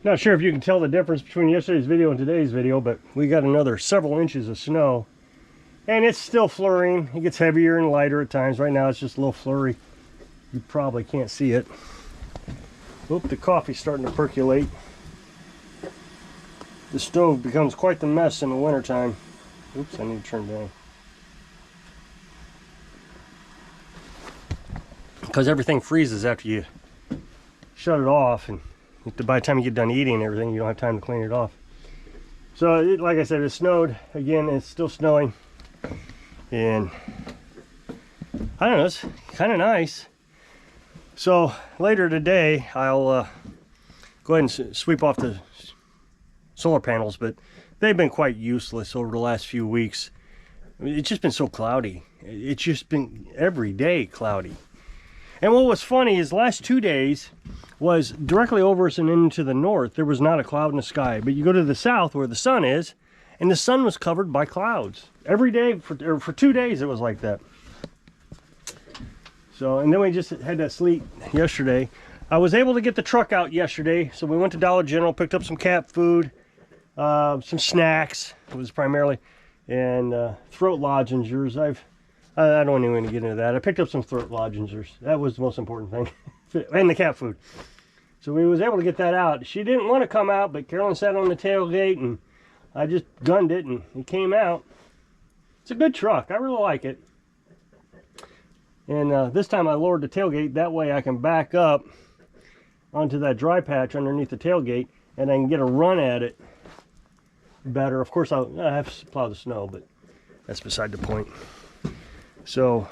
Not sure if you can tell the difference between yesterday's video and today's video, but we got another several inches of snow. And it's still flurrying. It gets heavier and lighter at times. Right now it's just a little flurry. You probably can't see it. Oop, the coffee's starting to percolate. The stove becomes quite the mess in the wintertime. Oops, I need to turn down. Because everything freezes after you shut it off, and by the time you get done eating and everything, you don't have time to clean it off. So, like I said, it snowed again. It's still snowing, and I don't know, it's kind of nice. So later today, I'll go ahead and sweep off the solar panels, but they've been quite useless over the last few weeks. I mean, it's just been so cloudy. It's just been every day cloudy. And what was funny is the last 2 days was directly over us and into the north. There was not a cloud in the sky. But you go to the south where the sun is, and the sun was covered by clouds. Every day, for 2 days, it was like that. So, and then we just had that sleet yesterday. I was able to get the truck out yesterday. So we went to Dollar General, picked up some cat food, some snacks, it was primarily, and throat lozenges. I don't even want to get into that. I picked up some throat lozenges. That was the most important thing. And the cat food. So we was able to get that out. She didn't want to come out, but Carolyn sat on the tailgate, and I just gunned it, and it came out. It's a good truck. I really like it. And this time I lowered the tailgate. That way I can back up onto that dry patch underneath the tailgate, and I can get a run at it better. Of course, I have to plow the snow, but that's beside the point. So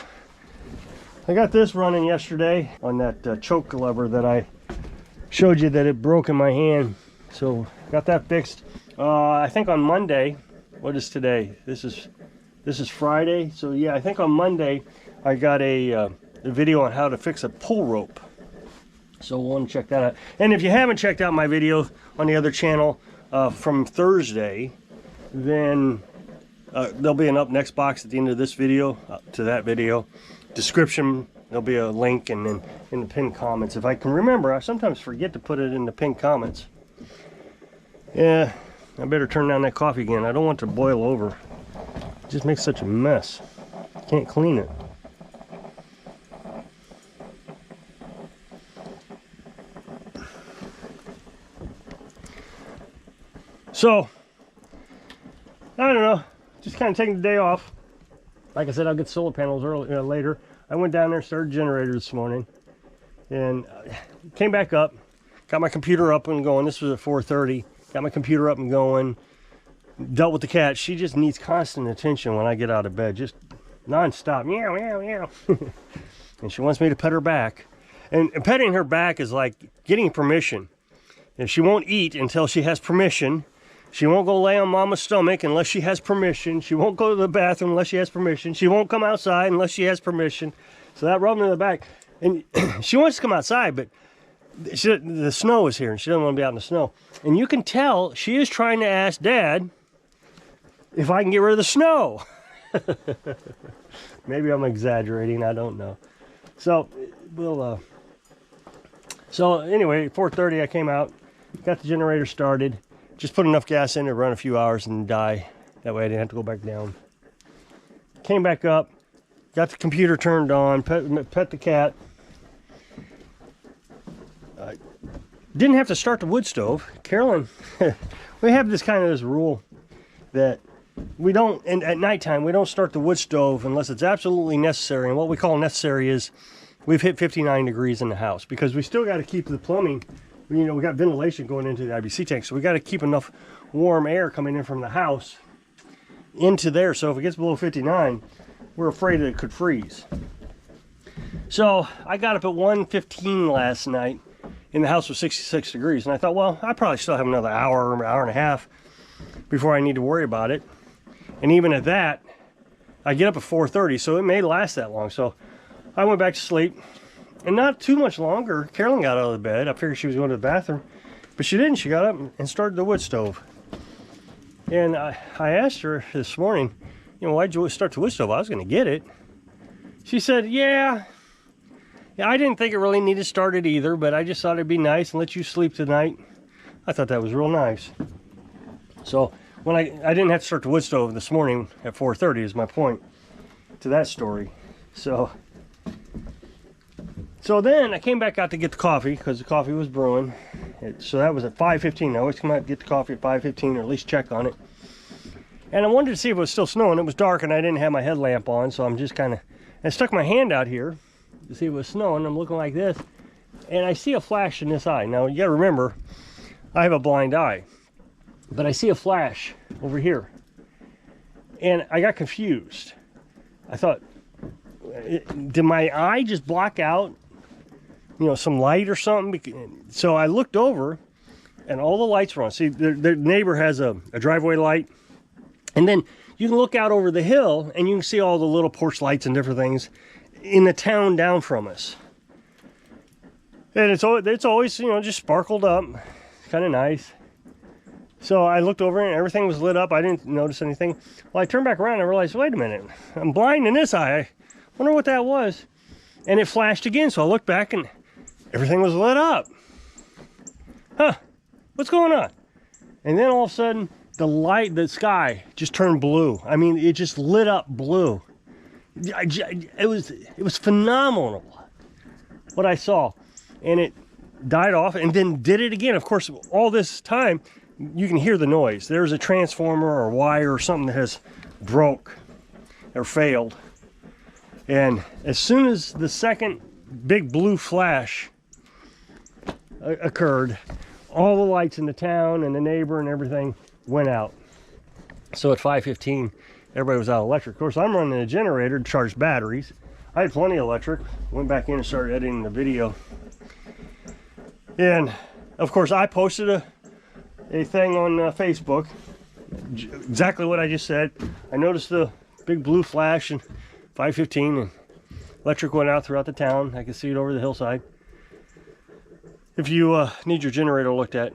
I got this running yesterday on that choke lever that I showed you that it broke in my hand. So got that fixed. I think on Monday. What is today? This is Friday. So yeah, I think on Monday I got a video on how to fix a pull rope. So we'll want to check that out. And if you haven't checked out my video on the other channel from Thursday, then there'll be an up next box at the end of this video to that video. Description, there'll be a link, and then in the pinned comments. If I can remember, I sometimes forget to put it in the pinned comments. Yeah, I better turn down that coffee again. I don't want it to boil over. It just makes such a mess. Can't clean it. So, I don't know, just kind of taking the day off. Like I said, I'll get solar panels later. I went down there, started generator this morning, and came back up, got my computer up and going. This was at 4:30. Got my computer up and going, dealt with the cat. She just needs constant attention when I get out of bed, just non-stop, meow, meow, meow. And she wants me to pet her back. And petting her back is like getting permission. And she won't eat until she has permission. She won't go lay on mama's stomach unless she has permission. She won't go to the bathroom unless she has permission. She won't come outside unless she has permission. So that rubbed me in the back. And she wants to come outside, but the snow is here, and she doesn't want to be out in the snow. And you can tell she is trying to ask Dad if I can get rid of the snow. Maybe I'm exaggerating. I don't know. So we'll. So anyway, 4:30 I came out, got the generator started. Just put enough gas in to run a few hours and die. That way I didn't have to go back down. Came back up, got the computer turned on, pet the cat. Didn't have to start the wood stove. Carolyn, we have this rule that we don't, and at nighttime, we don't start the wood stove unless it's absolutely necessary. And what we call necessary is we've hit 59 degrees in the house, because we still got to keep the plumbing. You know, we got ventilation going into the IBC tank, so we got to keep enough warm air coming in from the house into there. So if it gets below 59, we're afraid that it could freeze. So I got up at 1:15 last night, and the house was 66 degrees, and I thought, well, I probably still have another hour or hour and a half before I need to worry about it. And even at that, I get up at 4:30, so it may last that long. So I went back to sleep. And not too much longer, Carolyn got out of the bed. I figured she was going to the bathroom, but she didn't. She got up and started the wood stove. And I asked her this morning, you know, why'd you start the wood stove? I was going to get it. She said, yeah, I didn't think it really needed started either, but I just thought it'd be nice and let you sleep tonight. I thought that was real nice. So when I didn't have to start the wood stove this morning at 4:30 is my point to that story. So then I came back out to get the coffee because the coffee was brewing. So that was at 5:15. I always come out and get the coffee at 5:15 or at least check on it. And I wanted to see if it was still snowing. It was dark and I didn't have my headlamp on, so I'm just kind of, I stuck my hand out here to see if it was snowing. I'm looking like this, and I see a flash in this eye. Now, you gotta remember, I have a blind eye, but I see a flash over here. And I got confused. I thought, did my eye just block out, some light or something? So I looked over, and all the lights were on. See, the neighbor has a driveway light. And then you can look out over the hill and you can see all the little porch lights and different things in the town down from us. And it's always, just sparkled up. Kind of nice. So I looked over and everything was lit up. I didn't notice anything. Well, I turned back around and I realized, wait a minute, I'm blind in this eye. I wonder what that was. And it flashed again. So I looked back and everything was lit up. Huh, what's going on? And then all of a sudden, the sky just turned blue. I mean, it just lit up blue. It was phenomenal what I saw. And it died off and then did it again. Of course, all this time, you can hear the noise. There's a transformer or wire or something that has broke or failed. And as soon as the second big blue flash occurred, all the lights in the town and the neighbor and everything went out. So at 5:15, everybody was out of electric. Of course, I'm running a generator to charge batteries. I had plenty of electric. Went back in and started editing the video. And of course, I posted a thing on Facebook, exactly what I just said. I noticed the big blue flash in 5:15, and electric went out throughout the town. I could see it over the hillside. If you need your generator looked at,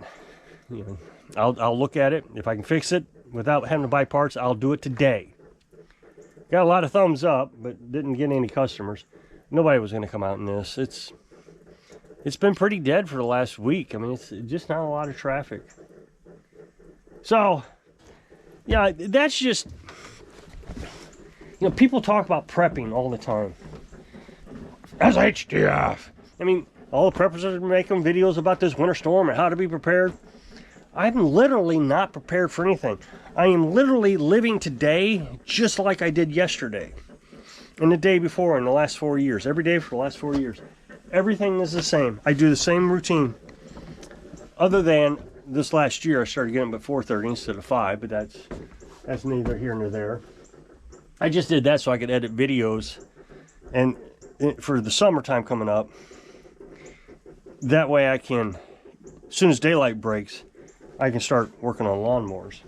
I'll look at it. If I can fix it without having to buy parts, I'll do it today. Got a lot of thumbs up, but didn't get any customers. Nobody was going to come out in this. It's been pretty dead for the last week. I mean, it's just not a lot of traffic. So, yeah, that's just, people talk about prepping all the time. As HDF. I mean, all the preppers are making videos about this winter storm and how to be prepared. I'm literally not prepared for anything. I am literally living today just like I did yesterday. And the day before in the last 4 years. Every day for the last 4 years. Everything is the same. I do the same routine. Other than this last year, I started getting up at 4:30 instead of 5, but that's neither here nor there. I just did that so I could edit videos. And for the summertime coming up, that way I can, as soon as daylight breaks, I can start working on lawnmowers.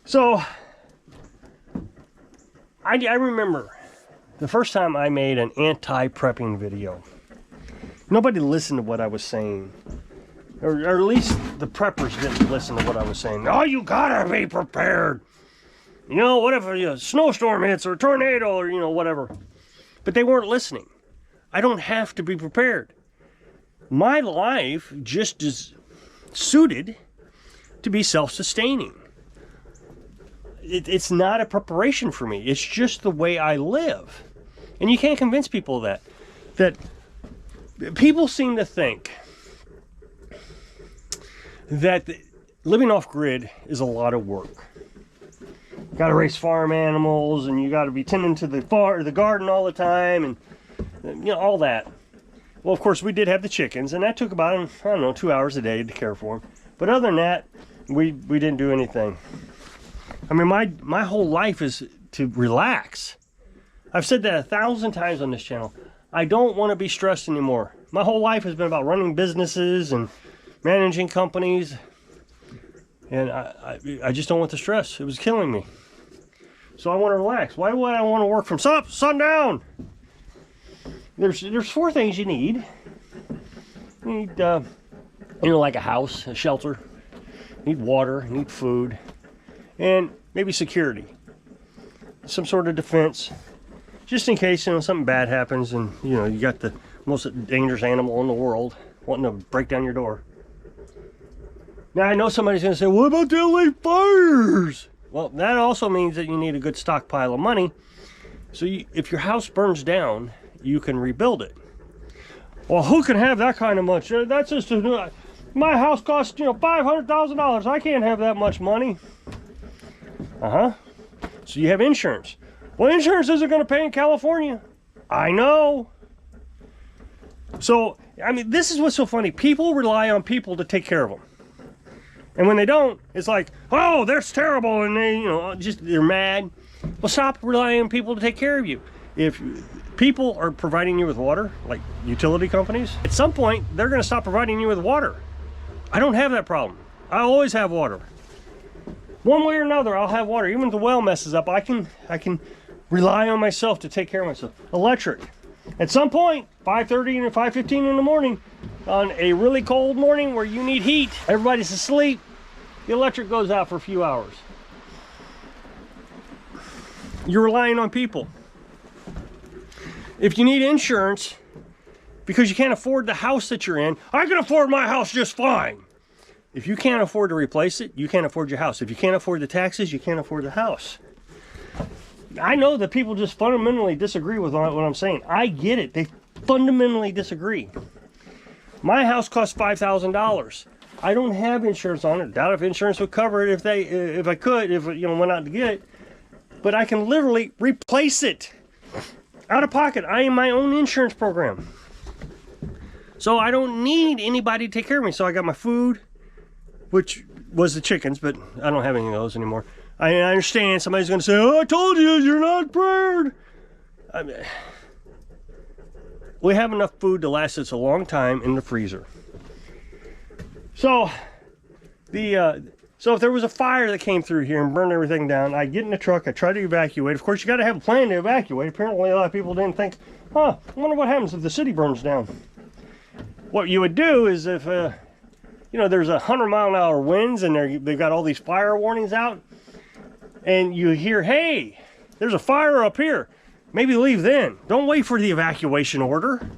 So, I remember the first time I made an anti-prepping video. Nobody listened to what I was saying. Or at least the preppers didn't listen to what I was saying. Oh, you gotta be prepared. What if a snowstorm hits or a tornado or, whatever. But they weren't listening. I don't have to be prepared. My life just is suited to be self-sustaining. It's not a preparation for me. It's just the way I live. And you can't convince people of that people seem to think that living off grid is a lot of work. You got to raise farm animals, and you got to be tending to the garden all the time, and all that. Well, of course, we did have the chickens, and that took about 2 hours a day to care for them. But other than that, we didn't do anything. I mean, my whole life is to relax. I've said that 1,000 times on this channel. I don't want to be stressed anymore. My whole life has been about running businesses and managing companies, and I just don't want the stress. It was killing me. So I want to relax. Why would I want to work from sundown? There's 4 things you need. You need, like a house, a shelter. You need water, you need food, and maybe security. Some sort of defense. Just in case, something bad happens and, you got the most dangerous animal in the world wanting to break down your door. Now, I know somebody's going to say, what about the LA fires? Well, that also means that you need a good stockpile of money. So if your house burns down, you can rebuild it. Well, who can have that kind of much? That's just my house costs, $500,000. I can't have that much money. So you have insurance. Well, insurance isn't going to pay in California. I know. So, I mean, this is what's so funny. People rely on people to take care of them. And when they don't, it's like, oh, that's terrible. And they, they're mad. Well, stop relying on people to take care of you. If people are providing you with water, like utility companies, at some point, they're going to stop providing you with water. I don't have that problem. I always have water. One way or another, I'll have water. Even if the well messes up, I can rely on myself to take care of myself. Electric. At some point, 5:30 and 5:15 in the morning, on a really cold morning where you need heat, everybody's asleep, the electric goes out for a few hours. You're relying on people. If you need insurance because you can't afford the house that you're in, I can afford my house just fine. If you can't afford to replace it, you can't afford your house. If you can't afford the taxes, you can't afford the house. I know that people just fundamentally disagree with what I'm saying. I get it. They fundamentally disagree. My house costs $5,000. I don't have insurance on it. Doubt if insurance would cover it if I could, went out to get it. But I can literally replace it out of pocket. I am my own insurance program. So I don't need anybody to take care of me. So I got my food, which was the chickens, but I don't have any of those anymore. I understand somebody's going to say, oh, I told you, you're not prepared. I mean, we have enough food to last us a long time in the freezer. So, so if there was a fire that came through here and burned everything down, I'd get in the truck, I'd try to evacuate. Of course, you got to have a plan to evacuate. Apparently, a lot of people didn't think, I wonder what happens if the city burns down. What you would do is if, there's 100-mile-an-hour winds and they've got all these fire warnings out, and you hear, hey, there's a fire up here. Maybe leave then. Don't wait for the evacuation order.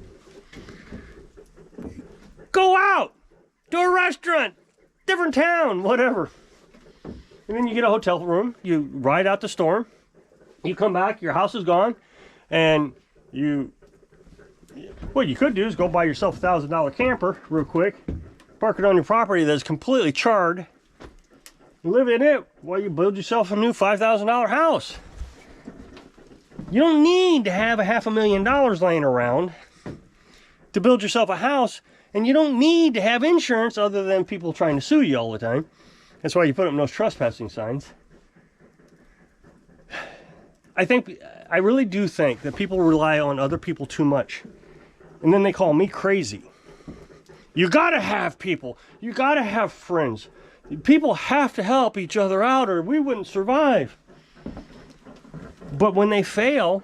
Go out to a restaurant, different town, whatever. And then you get a hotel room. You ride out the storm. You come back, your house is gone, and what you could do is go buy yourself a $1,000 camper real quick, park it on your property that's completely charred, live in it while you build yourself a new $5,000 house. You don't need to have $500,000 laying around to build yourself a house, and you don't need to have insurance other than people trying to sue you all the time. That's why you put up no trespassing signs. I really do think that people rely on other people too much, and then they call me crazy. You gotta have people. You gotta have friends. People have to help each other out or we wouldn't survive. But when they fail,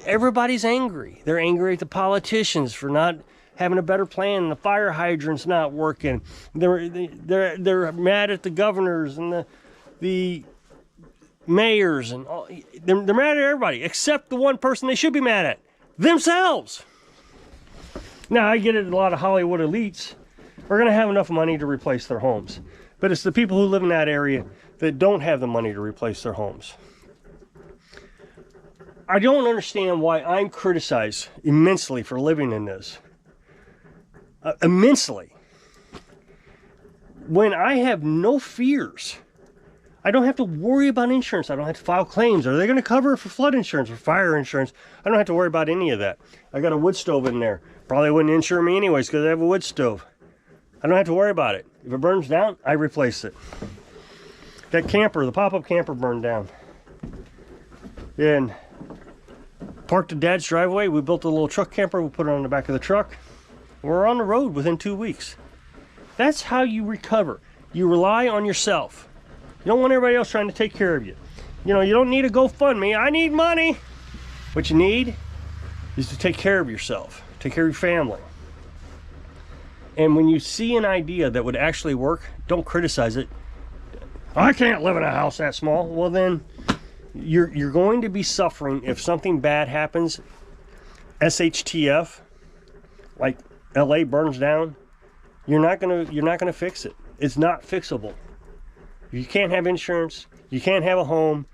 everybody's angry. They're angry at the politicians for not having a better plan. The fire hydrant's not working. They're mad at the governors and the mayors and all. They're mad at everybody except the one person they should be mad at, themselves. Now, I get it, a lot of Hollywood elites are going to have enough money to replace their homes. But it's the people who live in that area that don't have the money to replace their homes. I don't understand why I'm criticized immensely for living in this. Immensely. When I have no fears. I don't have to worry about insurance. I don't have to file claims. Are they going to cover it for flood insurance or fire insurance? I don't have to worry about any of that. I got a wood stove in there. Probably wouldn't insure me anyways because I have a wood stove. I don't have to worry about it. If it burns down, I replace it. That camper, the pop-up camper burned down. And parked in Dad's driveway. We built a little truck camper. We put it on the back of the truck. We're on the road within 2 weeks. That's how you recover. You rely on yourself. You don't want everybody else trying to take care of you. You don't need a GoFundMe. I need money. What you need is to take care of yourself. Take care of your family. And when you see an idea that would actually work, don't criticize it. I can't live in a house that small. Well, then you're going to be suffering if something bad happens. SHTF, like LA burns down. You're not gonna fix it. It's not fixable. You can't have insurance. You can't have a home.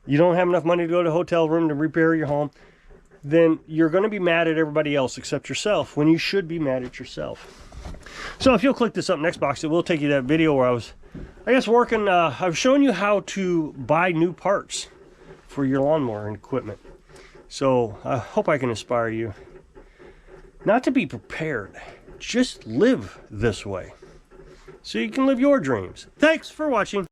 You don't have enough money to go to a hotel room to repair your home. Then you're going to be mad at everybody else except yourself, when you should be mad at yourself. So if you'll click this up next box, it will take you to that video where I was, I guess, working. I've shown you how to buy new parts for your lawnmower and equipment. So I hope I can inspire you not to be prepared. Just live this way so you can live your dreams. Thanks for watching.